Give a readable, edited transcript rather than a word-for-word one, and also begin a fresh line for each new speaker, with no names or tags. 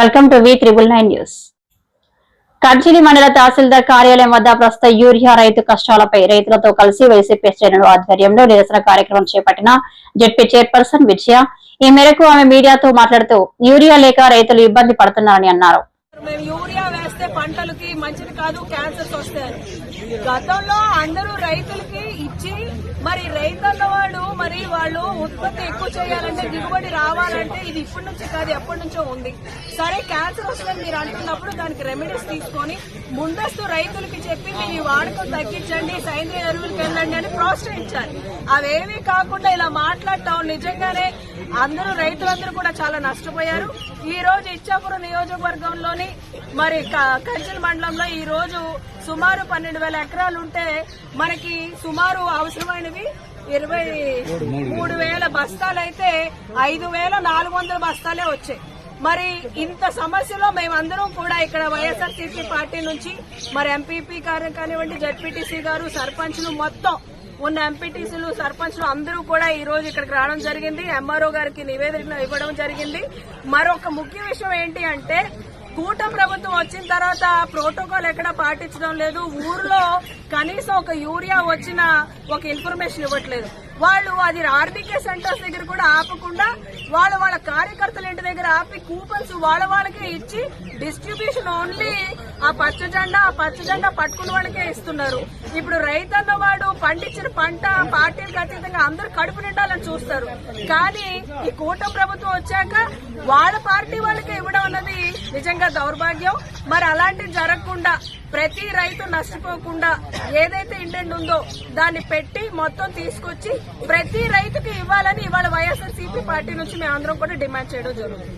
Welcome to V999 news. కర్జిలి మండల తహసీల్దార్ కార్యాలయం వద్ద ప్రస్తుత యూరియా రైతు కష్టాలపై రైతులతో కలిసి వైసీపీ శ్రేణుల ఆధ్వర్యంలో నిరసన కార్యక్రమం చేపట్టిన జెడ్పీ చైర్పర్సన్ విజయ. ఈ మేరకు ఆమె మీడియాతో మాట్లాడుతూ యూరియా లేక రైతులు ఇబ్బంది పడుతున్నారని అన్నారు.
యూరియా వేస్తే పంటలకి మంచిది కాదు, క్యాన్సర్స్ వస్తాయి. గతంలో అందరూ రైతులకి ఇచ్చి మరి రైతన్న వాళ్ళు ఉత్పత్తి ఎక్కువ చేయాలంటే, దిగుబడి రావాలంటే ఇది ఇప్పటి నుంచి కాదు ఎప్పటి నుంచో ఉంది. సరే క్యాన్సర్ వస్తుందని మీరు అంటున్నప్పుడు దానికి రెమెడీస్ తీసుకొని ముందస్తు రైతులకి చెప్పి మీరు ఈ వాడకం తగ్గించండి, సేంద్రియ ఎరువులకు వెళ్ళండి అని ప్రోత్సహించాలి. అవేమీ కాకుండా ఇలా మాట్లాడటం నిజంగానే అందరూ రైతులందరూ కూడా చాలా నష్టపోయారు. ఈ రోజు ఇచ్చాపురం నియోజకవర్గంలోని మరి కర్జిలి మండలంలో ఈ రోజు సుమారు 12,000 ఎకరాలు ఉంటే మనకి సుమారు అవసరమైనవి 23,000 బస్తాలైతే 5,400 బస్తాలే వచ్చాయి. మరి ఇంత సమస్యలో మేమందరం కూడా ఇక్కడ వైఎస్ఆర్సీపీ పార్టీ నుంచి మరి ఎంపీపీ గారు కానివ్వండి, జడ్పీటీసీ గారు, సర్పంచ్లు మొత్తం ఉన్న ఎంపీటీసీలు, సర్పంచ్లు అందరూ కూడా ఈ రోజు ఇక్కడికి రావడం జరిగింది. ఎంఆర్ఓ గారికి నివేదిక ఇవ్వడం జరిగింది. మరొక ముఖ్య విషయం ఏంటి అంటే, కూటమి ప్రభుత్వం వచ్చిన తర్వాత ప్రోటోకాల్ ఎక్కడ పాటించడం లేదు. ఊర్లో కనీసం ఒక యూరియా వచ్చిన ఒక ఇన్ఫర్మేషన్ ఇవ్వట్లేదు. వాళ్ళు అది ఆర్బీకే సెంటర్స్ దగ్గర కూడా ఆపకుండా వాళ్ళ కార్యకర్తల ఇంటి దగ్గర ఆపి కూపన్స్ వాళ్ళకే ఇచ్చి డిస్ట్రిబ్యూషన్ ఓన్లీ ఆ పచ్చ జెండా పట్టుకున్న వాళ్ళకే ఇస్తున్నారు. ఇప్పుడు రైతన్న వాడు పండించిన పంట పార్టీలకు అతీతంగా అందరూ కడుపు నిండాలని చూస్తారు. కానీ ఈ కూటమి ప్రభుత్వం వచ్చాక వాళ్ళ పార్టీ వాళ్ళకే ఇవ్వడం అన్నది నిజంగా దౌర్భాగ్యం. మరి అలాంటివి జరగకుండా ప్రతి రైతు నష్టపోకుండా ఏదైతే ఇంటెంట్ ఉందో దాన్ని పెట్టి మొత్తం తీసుకొచ్చి ప్రతి రైతుకి ఇవ్వాలని ఇవాళ వైఎస్ఆర్సీపీ పార్టీ నుంచి మేమందరం కూడా డిమాండ్ చేయడం జరుగుతుంది.